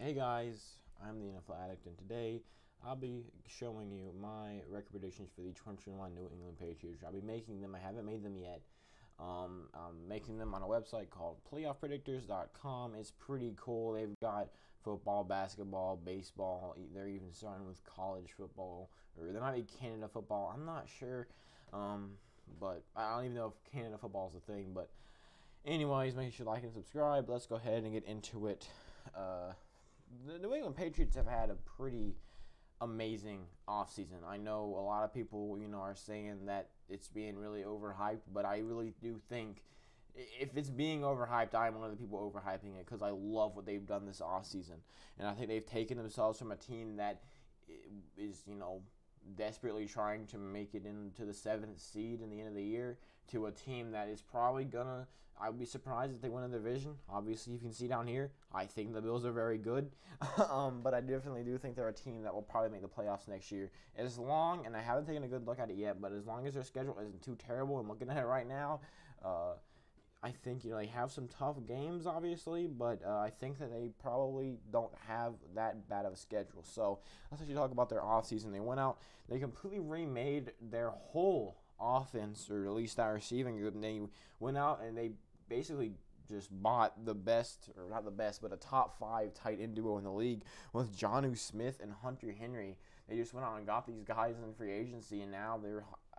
Hey guys, I'm the NFL Addict, and today I'll be showing you my record predictions for the 2021 New England Patriots. I'll be making them. I haven't made them yet. I'm making them on a website called playoffpredictors.com. It's pretty cool. They've got football, basketball, baseball. They're even starting with college football, or there might be Canada football. I'm not sure, but I don't even know if Canada football is a thing. But anyways, make sure you like and subscribe. Let's go ahead and get into it. The New England Patriots have had a pretty amazing offseason. I know a lot of people, are saying that it's being really overhyped, but I really do think if it's being overhyped, I'm one of the people overhyping it because I love what they've done this offseason. And I think they've taken themselves from a team that is, desperately trying to make it into the 7th seed in the end of the year to a team that is probably gonna. I would be surprised if they win a division. Obviously, you can see down here, I think the Bills are very good, but I definitely do think they're a team that will probably make the playoffs next year. As long, and I haven't taken a good look at it yet, but as long as their schedule isn't too terrible, and looking at it right now, I think they have some tough games, obviously, but I think that they probably don't have that bad of a schedule. So let's actually talk about their offseason. They went out, they completely remade their whole offense, or at least that receiving group, and they went out and they basically just bought the best, or not the best, but a top 5 tight end duo in the league with Jonnu Smith and Hunter Henry. They just went out and got these guys in free agency, and now they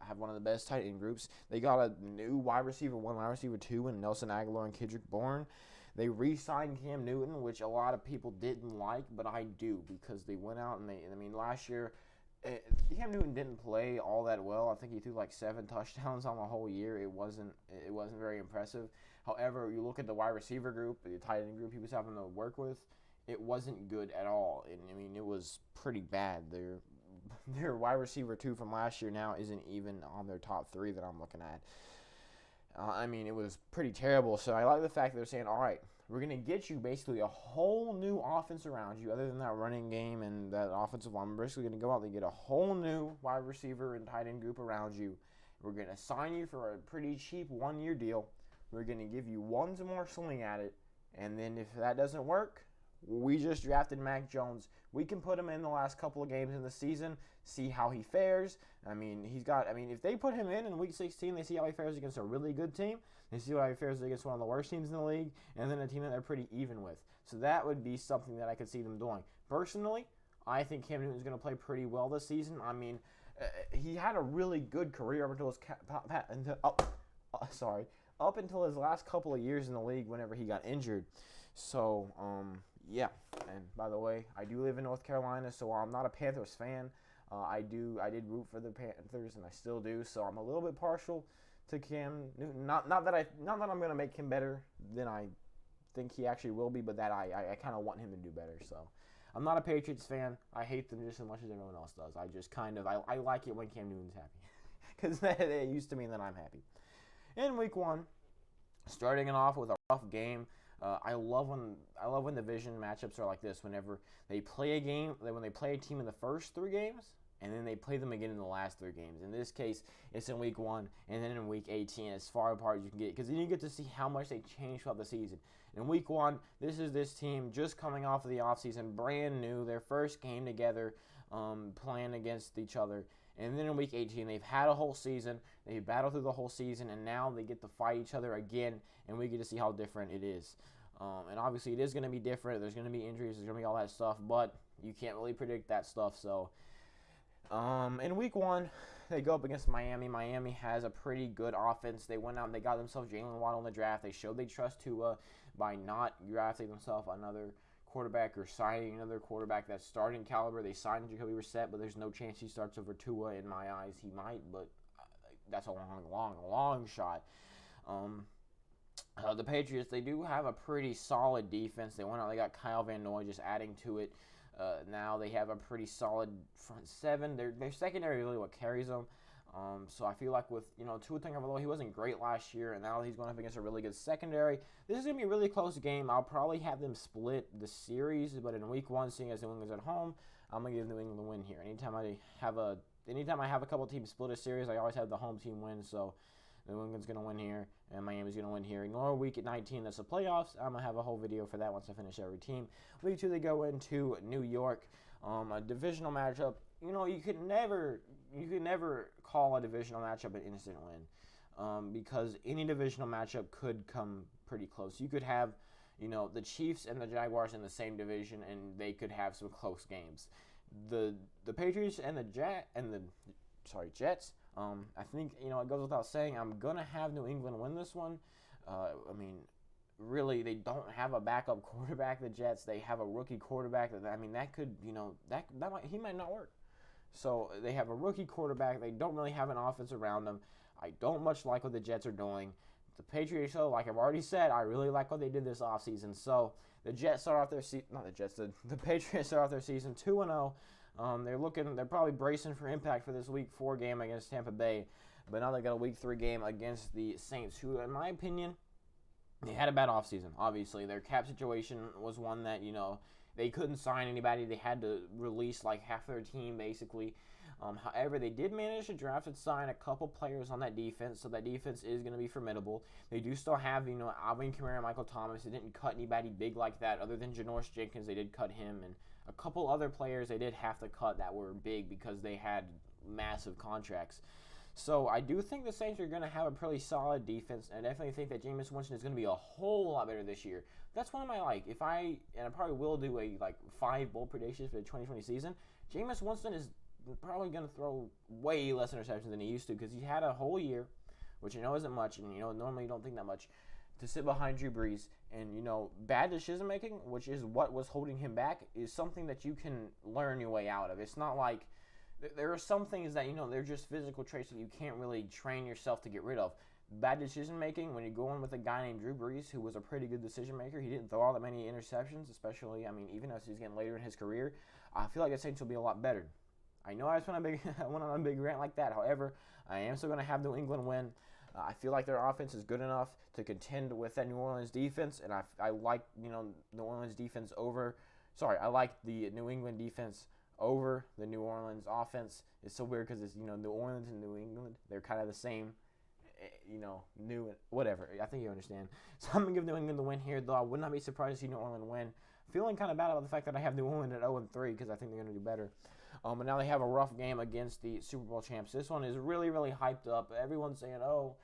have one of the best tight end groups. They got a new wide receiver 1, wide receiver 2, and Nelson Aguilar and Kendrick Bourne. They re-signed Cam Newton, which a lot of people didn't like, but I do, because they went out and last year, Cam Newton didn't play all that well. I think he threw like 7 touchdowns on the whole year. It wasn't very impressive. However, you look at the wide receiver group, the tight end group he was having to work with, it wasn't good at all. And it was pretty bad. Their wide receiver 2 from last year now isn't even on their top 3 that I'm looking at. It was pretty terrible. So I like the fact that they're saying, all right, we're going to get you basically a whole new offense around you, other than that running game and that offensive line. We're basically going to go out and get a whole new wide receiver and tight end group around you. We're going to sign you for a pretty cheap 1-year deal. We're going to give you one more swing at it. And then if that doesn't work, we just drafted Mac Jones. We can put him in the last couple of games in the season, see how he fares. If they put him in week 16, they see how he fares against a really good team. They see how he fares against one of the worst teams in the league, and then a team that they're pretty even with. So that would be something that I could see them doing. Personally, I think Cam Newton is going to play pretty well this season. He had a really good career up until his last couple of years in the league whenever he got injured. So, yeah. And by the way, I do live in North Carolina, so while I'm not a Panthers fan, I did root for the Panthers, and I still do. So I'm a little bit partial to Cam Newton. Not that I'm going to make him better than I think he actually will be, but that I kind of want him to do better. So I'm not a Patriots fan. I hate them just as much as everyone else does. I just I like it when Cam Newton's happy, because it used to mean that I'm happy. In week 1, starting it off with a rough game. I love when division matchups are like this. Whenever they play a game, when they play a team in the first 3 games, and then they play them again in the last 3 games. In this case, it's in week 1, and then in week 18, as far apart as you can get, because then you get to see how much they change throughout the season. In week 1, this is this team just coming off of the offseason, brand new, their first game together, playing against each other. And then in week 18, they've had a whole season. They've battled through the whole season, and now they get to fight each other again, and we get to see how different it is. And obviously, it is going to be different. There's going to be injuries. There's going to be all that stuff, but you can't really predict that stuff. So, in week 1, they go up against Miami. Miami has a pretty good offense. They went out and they got themselves Jalen Waddle in the draft. They showed they trust Tua by not drafting themselves another quarterback or signing another quarterback that's starting caliber. They signed Jacoby Brissett, but there's no chance he starts over Tua in my eyes. He might, but that's a long shot. The Patriots, they do have a pretty solid defense. They went out, they got Kyle Van Noy just adding to it. Now they have a pretty solid front 7. Their secondary is really what carries them. So I feel like with, Tua Tagovailoa, he wasn't great last year, and now he's going up against a really good secondary. This is going to be a really close game. I'll probably have them split the series, but in week 1, seeing as New England's at home, I'm going to give New England the win here. Anytime I have a couple teams split a series, I always have the home team win, so New England's going to win here, and Miami's going to win here. Ignore week 19, that's the playoffs. I'm going to have a whole video for that once I finish every team. Week 2, they go into New York, a divisional matchup. You could never call a divisional matchup an instant win, because any divisional matchup could come pretty close. You could have, the Chiefs and the Jaguars in the same division, and they could have some close games. The Patriots and the Jets. I think it goes without saying I'm gonna have New England win this one. Really, they don't have a backup quarterback. The Jets, they have a rookie quarterback. That could he might not work. So they have a rookie quarterback. They don't really have an offense around them. I don't much like what the Jets are doing. The Patriots, though, like I've already said, I really like what they did this offseason. So the Jets start off their season, not the Jets, the Patriots start off their season 2-0. They're probably bracing for impact for this Week 4 game against Tampa Bay. But now they got a Week 3 game against the Saints, who, in my opinion, they had a bad offseason. Obviously, their cap situation was one that, they couldn't sign anybody. They had to release like half their team, basically. However, they did manage to draft and sign a couple players on that defense, so that defense is going to be formidable. They do still have, Alvin Kamara and Michael Thomas. They didn't cut anybody big like that other than Janoris Jenkins. They did cut him, and a couple other players they did have to cut that were big because they had massive contracts. So I do think the Saints are going to have a pretty solid defense, and I definitely think that Jameis Winston is going to be a whole lot better this year. That's one of my, and I probably will do a 5 bold predictions for the 2020 season. Jameis Winston is probably going to throw way less interceptions than he used to because he had a whole year, which isn't much, and normally you don't think that much, to sit behind Drew Brees. And bad decision making, which is what was holding him back, is something that you can learn your way out of. It's not like there are some things that they're just physical traits that you can't really train yourself to get rid of. Bad decision making, when you go in with a guy named Drew Brees, who was a pretty good decision maker, he didn't throw all that many interceptions, especially even as he's getting later in his career. I feel like the Saints will be a lot better. I know I just went on a big rant like that. However, I am still going to have New England win. I feel like their offense is good enough to contend with that New Orleans defense, and I like New Orleans defense over. Sorry, I like the New England defense over the New Orleans offense. It's so weird because it's New Orleans and New England. They're kind of the same, new whatever. I think you understand. So I'm gonna give New England the win here, though I would not be surprised to see New Orleans win. Feeling kind of bad about the fact that I have New Orleans at 0-3 because I think they're gonna do better. But now they have a rough game against the Super Bowl champs. This one is really, really hyped up. Everyone's saying, oh,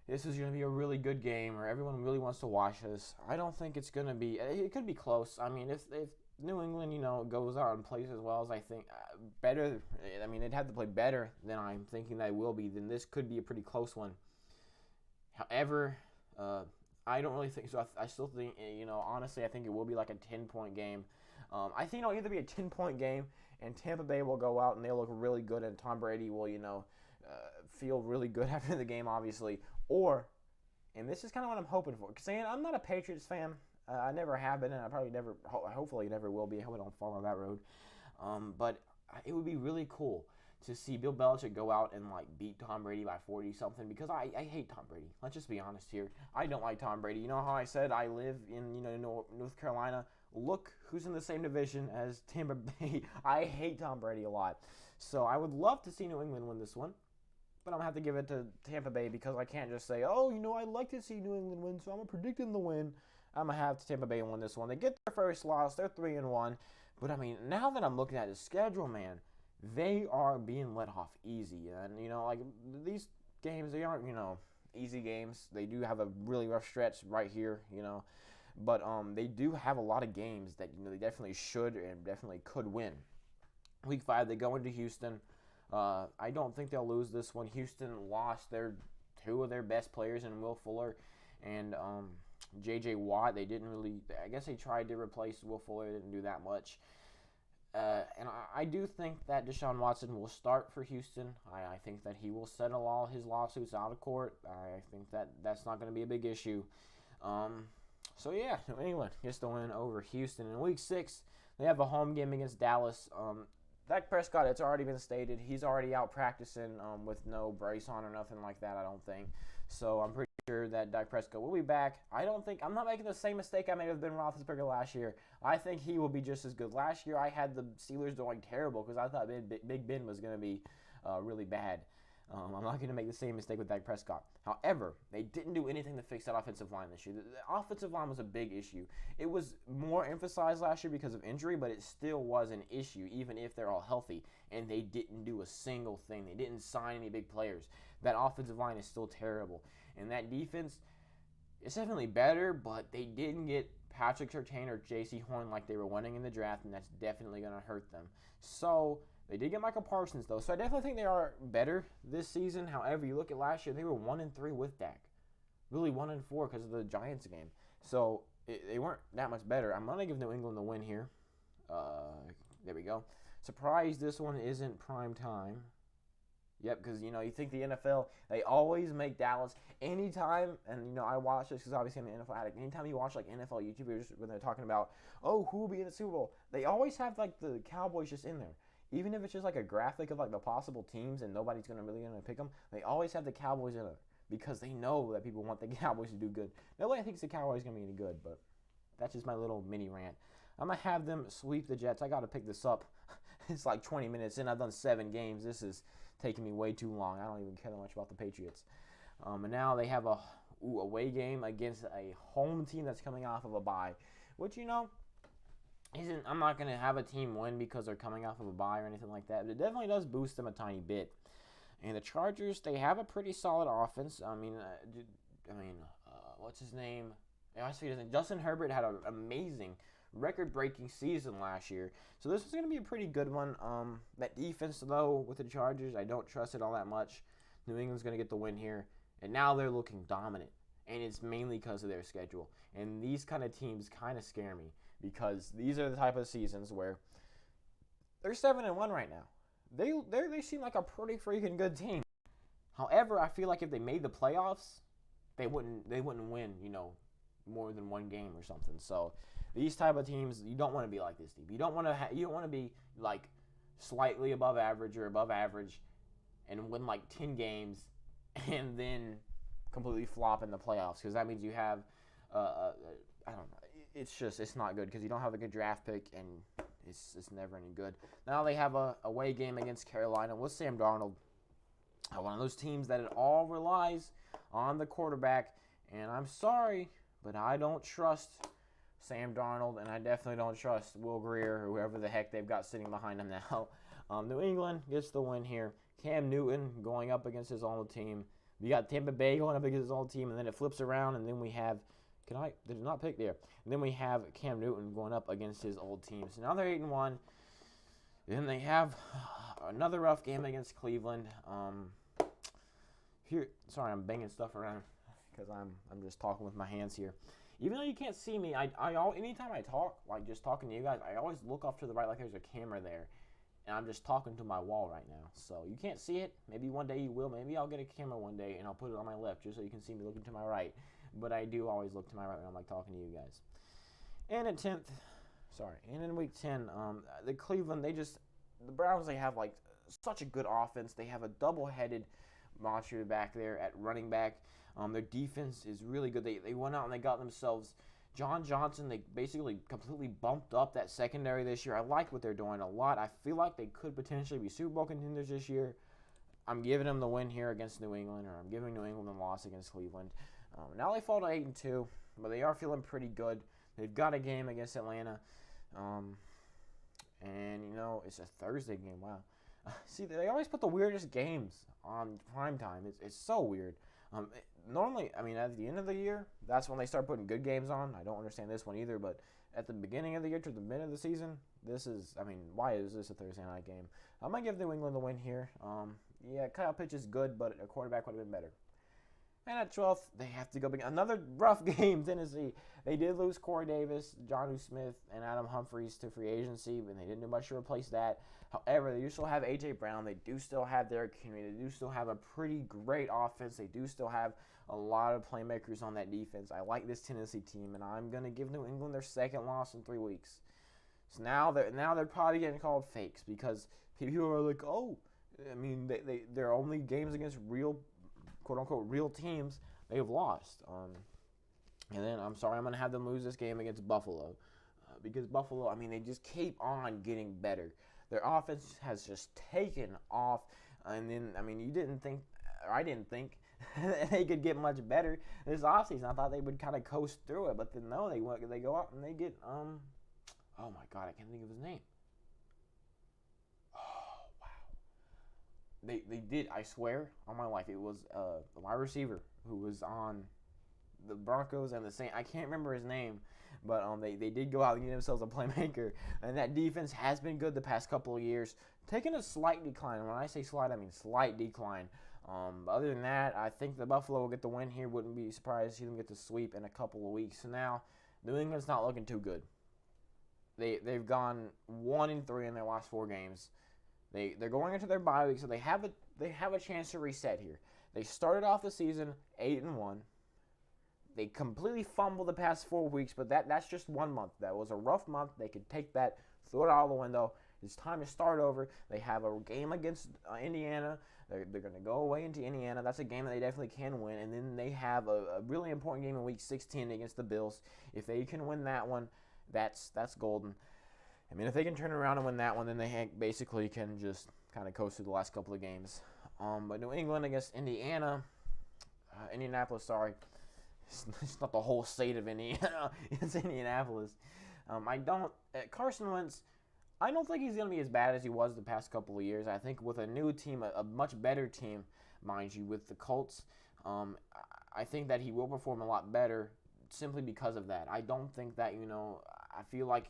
this is going to be a really good game, or everyone really wants to watch this. I don't think it's going to be. It could be close. If New England, goes out and plays as well as I think, better, they'd have to play better than I'm thinking they will be, then this could be a pretty close one. However, I don't really think so. I still think, honestly, I think it will be like a 10-point game. I think it'll either be a 10-point game, and Tampa Bay will go out and they'll look really good, and Tom Brady will, feel really good after the game, obviously. Or, and this is kind of what I'm hoping for, because I'm not a Patriots fan. I never have been, and I probably never, hopefully never will be. I hope I don't fall on that road. But it would be really cool to see Bill Belichick go out and beat Tom Brady by 40-something, because I hate Tom Brady. Let's just be honest here. I don't like Tom Brady. You know how I said I live in North Carolina? Look who's in the same division as Tampa Bay. I hate Tom Brady a lot. So I would love to see New England win this one. But I'm going to have to give it to Tampa Bay because I can't just say, oh, I'd like to see New England win, so I'm predicting the win. I'm going to have Tampa Bay win this one. They get their first loss. They're 3-1. But, now that I'm looking at the schedule, man, they are being let off easy. And, these games, they aren't, easy games. They do have a really rough stretch right here, But they do have a lot of games that, they definitely should and definitely could win. Week 5, they go into Houston. I don't think they'll lose this one. Houston lost two of their best players in Will Fuller and J.J. Watt. They didn't really, I guess they tried to replace Will Fuller. They didn't do that much. And I do think that Deshaun Watson will start for Houston. I think that he will settle all his lawsuits out of court. I think that's not going to be a big issue. So, yeah, New England gets the win over Houston. In Week 6, they have a home game against Dallas. Dak Prescott, it's already been stated, he's already out practicing with no brace on or nothing like that, I don't think. So I'm pretty sure that Dak Prescott will be back. I'm not making the same mistake I made with Ben Roethlisberger last year. I think he will be just as good. Last year I had the Steelers doing terrible because I thought Big Ben was going to be really bad. I'm not going to make the same mistake with Dak Prescott. However, they didn't do anything to fix that offensive line this year. The offensive line was a big issue. It was more emphasized last year because of injury, but it still was an issue, even if they're all healthy. And they didn't do a single thing. They didn't sign any big players. That offensive line is still terrible. And that defense, it's definitely better, but they didn't get Patrick Surtain or J.C. Horn like they were wanting in the draft, and that's definitely going to hurt them. So they did get Michael Parsons, though, so I definitely think they are better this season. However, you look at last year, they were 1-3 with Dak. Really 1-4 because of the Giants game. So they weren't that much better. I'm going to give New England the win here. There we go. Surprised this one isn't prime time. Yep, because, you think the NFL, they always make Dallas anytime, and, I watch this because obviously I'm an NFL addict. Anytime you watch, NFL YouTubers when they're talking about, who will be in the Super Bowl, they always have, the Cowboys just in there. Even if it's just, a graphic of, the possible teams and nobody's really going to pick them, they always have the Cowboys in there because they know that people want the Cowboys to do good. Nobody thinks the Cowboys are going to be any good, but that's just my little mini rant. I'm going to have them sweep the Jets. I got to pick this up. It's 20 minutes in. I've done 7 games. This is taking me way too long. I don't even care that much about the Patriots. And now they have a away game against a home team that's coming off of a bye, which, I'm not going to have a team win because they're coming off of a bye or anything like that, but it definitely does boost them a tiny bit. And the Chargers, they have a pretty solid offense. What's his name? Justin Herbert had an amazing record-breaking season last year. So this is going to be a pretty good one. That defense, though, with the Chargers, I don't trust it all that much. New England's going to get the win here. And now they're looking dominant. And it's mainly because of their schedule. And these kind of teams kind of scare me because these are the type of seasons where they're 7-1 right now. They seem like a pretty freaking good team. However, I feel like if they made the playoffs, they wouldn't win, more than one game or something. So these type of teams, you don't want to be like this team. You don't want to be slightly above average or above average and win 10 games and then completely flop in the playoffs because that means you have I don't know. It's not good because you don't have a good draft pick and it's never any good. Now they have a away game against Carolina with Sam Darnold, one of those teams that it all relies on the quarterback. And I'm sorry, but I don't trust Sam Darnold, and I definitely don't trust Will Grier or whoever the heck they've got sitting behind him now. New England gets the win here. Cam Newton going up against his old team. We got Tampa Bay going up against his old team, and then it flips around, and then we have did not pick there. And then we have Cam Newton going up against his old team. So now they're 8-1. Then they have another rough game against Cleveland. Sorry, I'm banging stuff around because I'm just talking with my hands here. Even though you can't see me, anytime I talk, just talking to you guys, I always look off to the right like there's a camera there. And I'm just talking to my wall right now. So you can't see it. Maybe one day you will. Maybe I'll get a camera one day and I'll put it on my left just so you can see me looking to my right. But I do always look to my right when I'm talking to you guys. And in week 10, the Cleveland, the Browns, they have such a good offense. They have a double-headed monster back there at running back. Their defense is really good. They went out and they got themselves John Johnson. They basically completely bumped up that secondary this year. I like what they're doing a lot. I feel like they could potentially be Super Bowl contenders this year. I'm giving them the win here against New England, or I'm giving New England the loss against Cleveland. Now they fall to 8-2, but they are feeling pretty good. They've got a game against Atlanta, and it's a Thursday game. Wow. See, they always put the weirdest games on primetime. It's so weird. Normally, at the end of the year, that's when they start putting good games on. I don't understand this one either, but at the beginning of the year to the mid of the season, why is this a Thursday night game? I'm going to give New England the win here. Kyle Pitts is good, but a quarterback would have been better. And at 12th, they have to go big. Another rough game, Tennessee. They did lose Corey Davis, Jonnu Smith, and Adam Humphries to free agency, and they didn't do much to replace that. However, they do still have A.J. Brown. They do still have Derrick Henry. They do still have a pretty great offense. They do still have a lot of playmakers on that defense. I like this Tennessee team, and I'm going to give New England their second loss in 3 weeks. So now they're probably getting called fakes because people are like, they're only games against real, quote-unquote, real teams they've lost. And then, I'm going to have them lose this game against Buffalo. Because Buffalo, they just keep on getting better. Their offense has just taken off. And then, I mean, you didn't think, or I didn't think, they could get much better this offseason. I thought they would kind of coast through it, but then no, they go out and they get oh my god, I can't think of his name. Oh wow, they did. I swear on my life, it was the wide receiver who was on the Broncos and the Saints. I can't remember his name, but they did go out and get themselves a playmaker, and that defense has been good the past couple of years, taking a slight decline. When I say slight, I mean slight decline. Other than that, I think the Buffalo will get the win here. Wouldn't be surprised to see them get the sweep in a couple of weeks. So now, New England's not looking too good. They've gone 1-3 in their last 4 games. They're going into their bye week, so they have a chance to reset here. They started off the season 8-1. They completely fumbled the past 4 weeks, but that's just 1 month. That was a rough month. They could take that, throw it out of the window. It's time to start over. They have a game against Indiana. They're going to go away into Indiana. That's a game that they definitely can win. And then they have a really important game in Week 16 against the Bills. If they can win that one, that's golden. I mean, if they can turn around and win that one, then they basically can just kind of coast through the last couple of games. But New England against Indianapolis, sorry. It's not the whole state of Indiana. It's Indianapolis. Carson Wentz, I don't think he's going to be as bad as he was the past couple of years. I think with a new team, a much better team, mind you, with the Colts, I think that he will perform a lot better simply because of that. I don't think that, I feel like,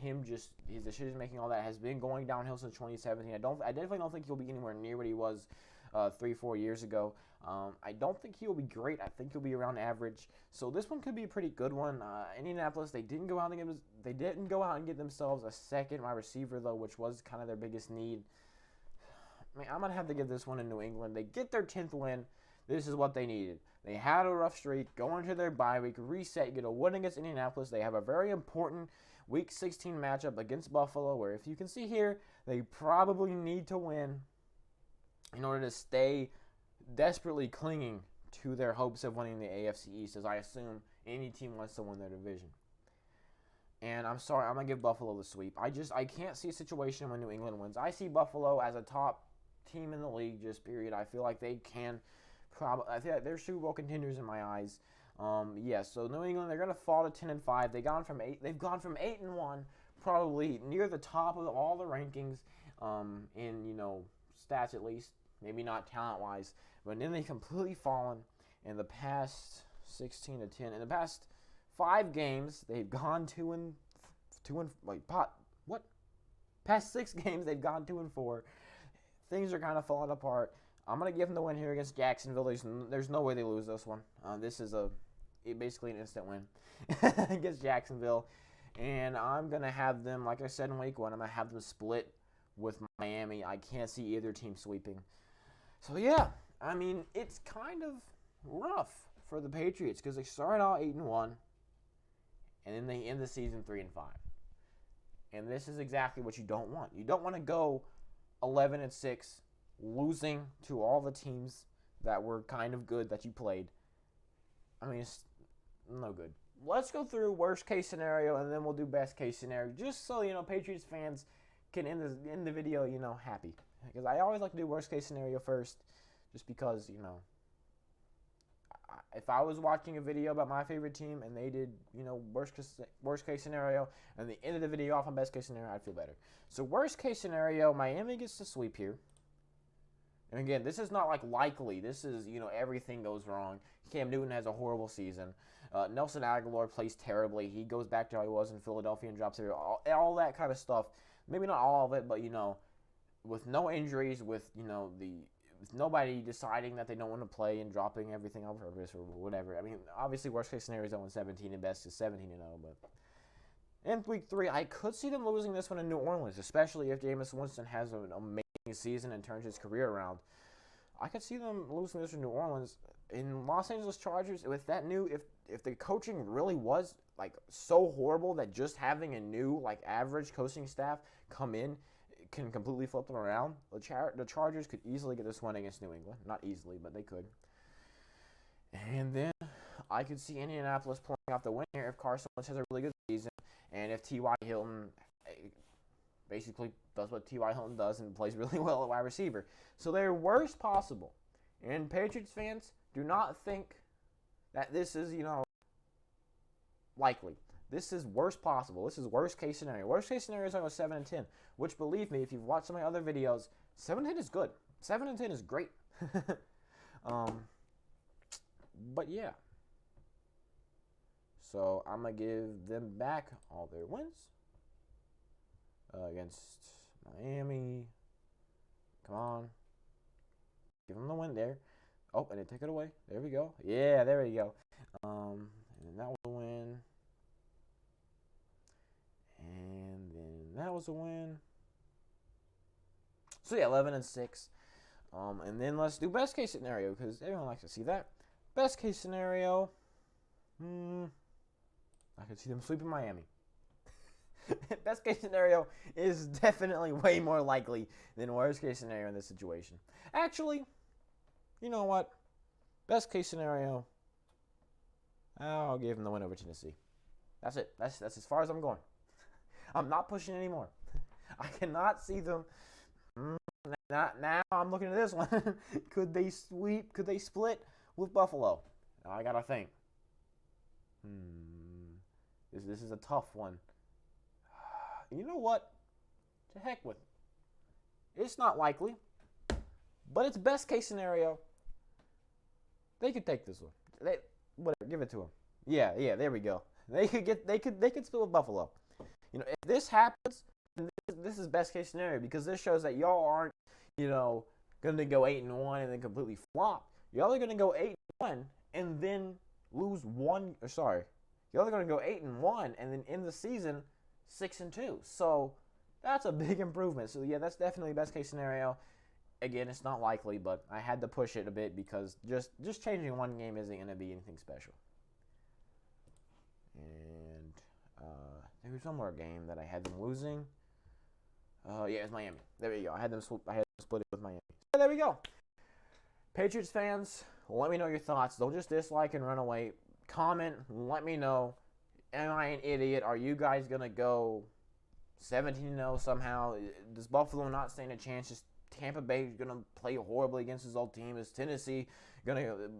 his decision-making, all that, has been going downhill since 2017. I definitely don't think he'll be anywhere near what he was 3-4 years ago. I don't think he'll be great. I think he'll be around average. So this one could be a pretty good one. Indianapolis, they didn't go out and get themselves a second wide receiver though, which was kind of their biggest need. I mean, I'm gonna have to give this one to New England. They get their 10th win. This is what they needed. They had a rough streak, go into their bye week, reset, get a win against Indianapolis. They have a very important Week 16 matchup against Buffalo, where if you can see here, they probably need to win in order to stay desperately clinging to their hopes of winning the AFC East, as I assume any team wants to win their division. And I'm sorry, I'm going to give Buffalo the sweep. I can't see a situation when New England wins. I see Buffalo as a top team in the league, just period. I feel like they can I think they're Super Bowl contenders in my eyes. So New England, they're going to fall to 10-5. They've gone from 8-1, probably near the top of all the rankings in, stats at least. Maybe not talent-wise, but then they've completely fallen in the past 16-10. In the past 5 games, they've gone past 6 games, they've gone 2-4. Things are kind of falling apart. I'm gonna give them the win here against Jacksonville. There's no way they lose this one. This is basically an instant win against Jacksonville, and I'm gonna have them, like I said in Week 1, I'm gonna have them split with Miami. I can't see either team sweeping. So, yeah, I mean, it's kind of rough for the Patriots because they started out 8-1, and then they end the season 3-5. And this is exactly what you don't want. You don't want to go 11-6, losing to all the teams that were kind of good that you played. I mean, it's no good. Let's go through worst case scenario, and then we'll do best case scenario, just so, Patriots fans can end the video, happy. Because I always like to do worst case scenario first, just because, if I was watching a video about my favorite team and they did, worst case scenario, and they ended the video off on best case scenario, I'd feel better. So worst case scenario, Miami gets to sweep here. And again, this is not like likely. This is, everything goes wrong. Cam Newton has a horrible season. Nelson Aguilar plays terribly. He goes back to how he was in Philadelphia and drops here. All that kind of stuff. Maybe not all of it, but, with no injuries, with nobody deciding that they don't want to play and dropping everything on purpose or whatever. I mean, obviously, worst case scenario is 0-17 and best is 17-0. But in Week 3, I could see them losing this one in New Orleans, especially if Jameis Winston has an amazing season and turns his career around. I could see them losing this in New Orleans. In Los Angeles Chargers, with that if the coaching really was so horrible that just having a new average coaching staff come in can completely flip them around, the Chargers could easily get this one against New England. Not easily, but they could. And then I could see Indianapolis pulling off the win here if Carson Wentz has a really good season, and if T.Y. Hilton basically does what T.Y. Hilton does and plays really well at wide receiver. So they're worst possible. And Patriots fans, do not think that this is, likely. This is worst possible. This is worst case scenario. Worst case scenario is I go 7-10, which, believe me, if you've watched some of my other videos, 7-10 is good. 7-10 is great. But yeah. So I'm going to give them back all their wins against Miami. Come on. Give them the win there. Oh, and they take it away. There we go. Yeah, there we go. And then that was a win. And then that was a win. So yeah, 11-6. And then let's do best case scenario because everyone likes to see that. Best case scenario. I could see them sweeping Miami. Best case scenario is definitely way more likely than worst case scenario in this situation. Actually, you know what? Best case scenario, I'll give them the win over Tennessee. That's it. That's as far as I'm going. I'm not pushing anymore. I cannot see them. Not now. I'm looking at this one. Could they sweep? Could they split with Buffalo? Now I gotta think. This is a tough one. You know what? To heck with it. It's not likely, but it's best case scenario. They could take this one. Whatever, give it to them. Yeah, there we go. They could split with Buffalo. If this happens, this is best case scenario because this shows that y'all aren't, going to go 8-1 and then completely flop. Y'all are going to go 8-1 and then lose one. Or sorry, y'all are going to go 8-1 and then end the season 6-2. So that's a big improvement. So yeah, that's definitely best case scenario. Again, it's not likely, but I had to push it a bit because just changing one game isn't going to be anything special. And there was one more game that I had them losing. Yeah, it's Miami. There we go. I had them split it with Miami. So there we go. Patriots fans, let me know your thoughts. Don't just dislike and run away. Comment. Let me know. Am I an idiot? Are you guys going to go 17-0 somehow? Does Buffalo not stand a chance? Just Tampa Bay is going to play horribly against his old team? Is Tennessee going to...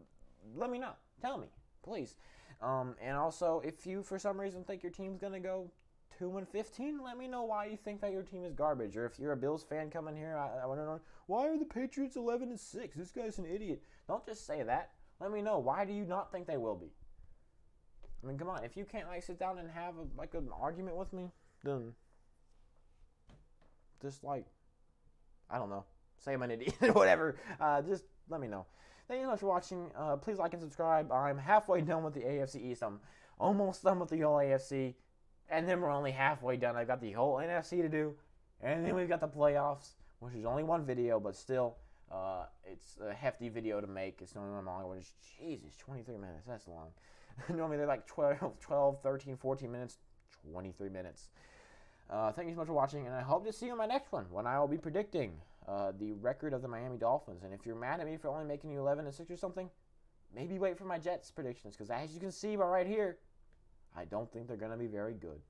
Let me know. Tell me, please. And also, if you, for some reason, think your team's going to go 2-15, let me know why you think that your team is garbage. Or if you're a Bills fan coming here, I want to know, why are the Patriots 11-6? This guy's an idiot. Don't just say that. Let me know. Why do you not think they will be? I mean, come on. If you can't, sit down and have, an argument with me, then just, I don't know, say I'm an idiot or whatever. Just let me know. Thank you so much for watching. Please like and subscribe. I'm halfway done with the AFC East. I'm almost done with the whole AFC. And then we're only halfway done. I've got the whole NFC to do. And then we've got the playoffs, which is only one video, but still, it's a hefty video to make. It's normally long, which is, Jesus, 23 minutes. That's long. Normally they're 12, 13, 14 minutes, 23 minutes. Thank you so much for watching, and I hope to see you in my next one when I will be predicting the record of the Miami Dolphins. And if you're mad at me for only making you 11-6 or something, maybe wait for my Jets predictions, because as you can see right here, I don't think they're going to be very good.